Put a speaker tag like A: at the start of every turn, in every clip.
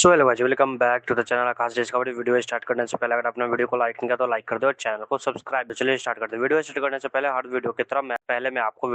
A: So hello guys, welcome back to the channel Aakash discovery. Video start करने से पहले अगर आपने वीडियो को लाइक नहीं किया तो लाइक कर दो और चैनल को सब्सक्राइब। चलिए स्टार्ट करते हैं। वीडियो स्टार्ट करने से पहले हर वीडियो की तरह मैं आपको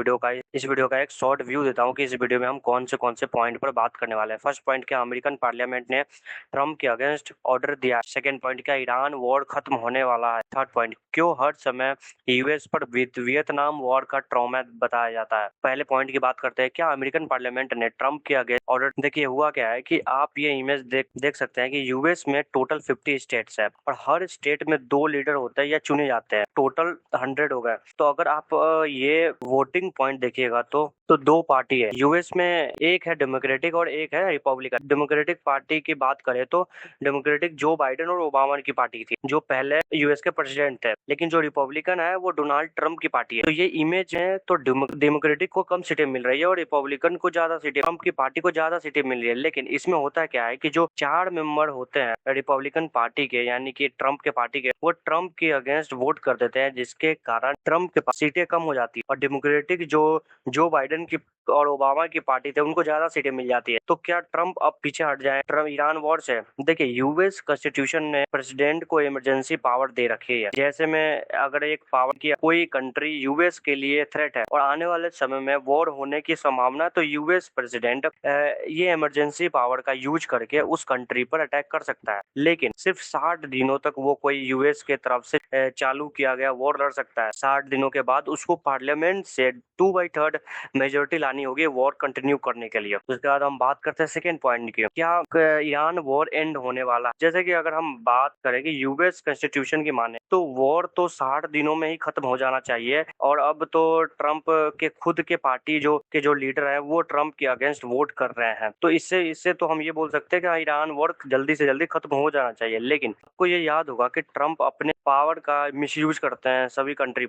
A: इस वीडियो का एक शॉर्ट व्यू देता हूं कि इस वीडियो में हम कौन से पॉइंट पर बात करने वाले हैं। फर्स्ट पॉइंट क्या, अमेरिकन पार्लियामेंट ने ट्रम्प के अगेंस्ट ऑर्डर दिया। सेकेंड पॉइंट क्या, ईरान वॉर खत्म होने वाला है। थर्ड पॉइंट, क्यों हर समय यूएस पर वियतनाम वॉर का ट्रॉमा बताया जाता है। पहले पॉइंट की बात करते हैं, क्या अमेरिकन पार्लियामेंट ने ट्रम्प के अगेंस्ट ऑर्डर। देखिए हुआ क्या है कि आप ये इमेज देख सकते हैं कि यूएस में टोटल 50 स्टेट्स है और हर स्टेट में 2 लीडर होते हैं या चुने जाते हैं। टोटल 100 हो गए। तो अगर आप ये वोटिंग पॉइंट देखिएगा तो 2 पार्टी है यूएस में, एक है डेमोक्रेटिक और एक है रिपब्लिकन। डेमोक्रेटिक पार्टी की बात करें तो डेमोक्रेटिक जो बाइडेन और ओबामा की पार्टी थी जो पहले यूएस के प्रेसिडेंट थे, लेकिन जो रिपब्लिकन है वो डोनाल्ड ट्रंप की पार्टी है। तो ये इमेज है, तो डेमोक्रेटिक को कम सीटें मिल रही है और रिपब्लिकन को ज्यादा सीटें, ट्रंप की पार्टी को ज्यादा सीटें मिल रही है। लेकिन इसमें होता क्या है कि जो 4 मेंबर होते हैं रिपब्लिकन पार्टी के, यानी कि ट्रंप के पार्टी के, वो ट्रंप के अगेंस्ट वोट कर देते हैं, जिसके कारण ट्रंप के पास सीटें कम हो जाती है और डेमोक्रेटिक जो बाइडेन की और ओबामा की पार्टी थे उनको ज्यादा सीटें मिल जाती है। तो क्या ट्रंप अब पीछे हट जाए ट्रंप ईरान वॉर से? देखिए यूएस कॉन्स्टिट्यूशन ने प्रेसिडेंट को इमरजेंसी पावर दे रखी है। जैसे में अगर एक पावर की कोई कंट्री यूएस के लिए थ्रेट है और आने वाले समय में वॉर होने की संभावना, तो यूएस प्रेसिडेंट ये इमरजेंसी पावर का यूज करके उस कंट्री पर अटैक कर सकता है। लेकिन सिर्फ 60 दिनों तक वो कोई यूएस के तरफ से चालू किया गया वॉर लड़ सकता है। 60 दिनों के बाद उसको पार्लियामेंट से 2/3 मेजोरिटी लानी होगी वॉर कंटिन्यू करने के लिए। उसके बाद हम बात करते हैं सेकेंड पॉइंट की, क्या ईरान वॉर एंड होने वाला। जैसे कि अगर हम बात करें कि यूएस कॉन्स्टिट्यूशन की माने तो वॉर तो 60 दिनों में ही खत्म हो जाना चाहिए। और अब तो ट्रंप के खुद के पार्टी जो लीडर है वो ट्रंप के अगेंस्ट वोट कर रहे हैं। तो इससे तो हम ये बोल सकते हैं कि ईरान वॉर जल्दी से जल्दी खत्म हो जाना चाहिए। लेकिन आपको ये याद होगा कि ट्रंप अपने पावर का मिसयूज करते हैं सभी कंट्री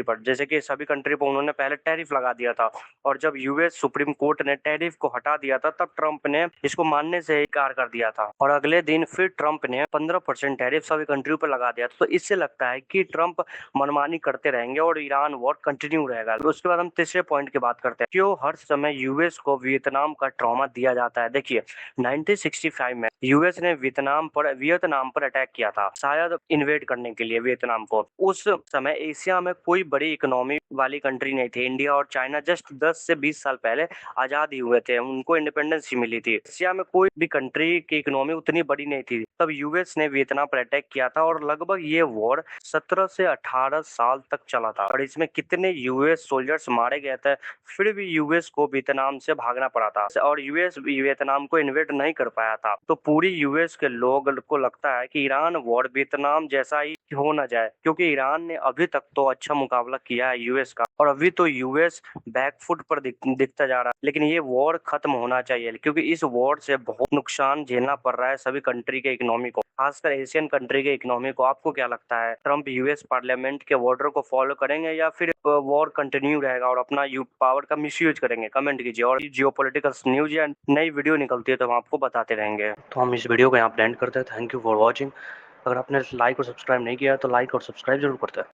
A: पर, जैसे कि सभी कंट्री पर उन्होंने पहले टैरिफ लगा दिया था और जब यूएस सुप्रीम कोर्ट ने टैरिफ को हटा दिया था तब ट्रंप ने इसको मानने से इनकार कर दिया था और अगले दिन फिर ट्रंप ने 15% टैरिफ सभी कंट्री पर लगा दिया था। तो इससे लगता है कि ट्रंप मनमानी करते रहेंगे और ईरान वॉर कंटिन्यू रहेगा। उसके बाद हम तीसरे पॉइंट की बात करते हैं, क्यों हर समय यूएस को वियतनाम का ट्रॉमा दिया जाता है। देखिए 1965 में यूएस ने वियतनाम पर अटैक किया था, शायद इन्वेड करने के लिए वियतनाम को। उस समय एशिया में कोई बड़ी इकोनॉमी वाली कंट्री नहीं थी। इंडिया और चाइना जस्ट 10 से 20 साल पहले आजाद ही हुए थे, उनको इंडिपेंडेंस ही मिली थी। एशिया में कोई भी कंट्री की इकोनॉमी उतनी बड़ी नहीं थी। तब यूएस ने वियतनाम पर अटैक किया था और लगभग ये वॉर 17 से 18 साल तक चला था और इसमें कितने यूएस सोल्जर्स मारे गए थे। फिर भी यूएस को वियतनाम से भागना पड़ा था और यूएस वियतनाम को इन्वेड नहीं कर पाया था। तो पूरी यूएस के लोग को लगता है कि ईरान वॉर वियतनाम जैसा ही हो ना जाए, क्योंकि ईरान ने अभी तक तो अच्छा मुकाबला किया है यूएस का और अभी तो यूएस बैकफुट पर दिखता जा रहा है। लेकिन ये वॉर खत्म होना चाहिए, क्योंकि इस वॉर से बहुत नुकसान झेलना पड़ रहा है सभी कंट्री के इकोनॉमी को, खासकर एशियन कंट्री के इकोनॉमी को। आपको क्या लगता है, ट्रंप यूएस पार्लियामेंट के ऑर्डर को फॉलो करेंगे या फिर वॉर कंटिन्यू रहेगा और अपना पावर का मिसयूज करेंगे? कमेंट कीजिए। और जियोपॉलिटिकल न्यूज या नई वीडियो निकलती है तो हम आपको बताते रहेंगे। तो हम इस वीडियो को यहाँ पे एंड करते हैं। Thank you for watching. अगर आपने लाइक और सब्सक्राइब नहीं किया तो लाइक और सब्सक्राइब जरूर करते हैं।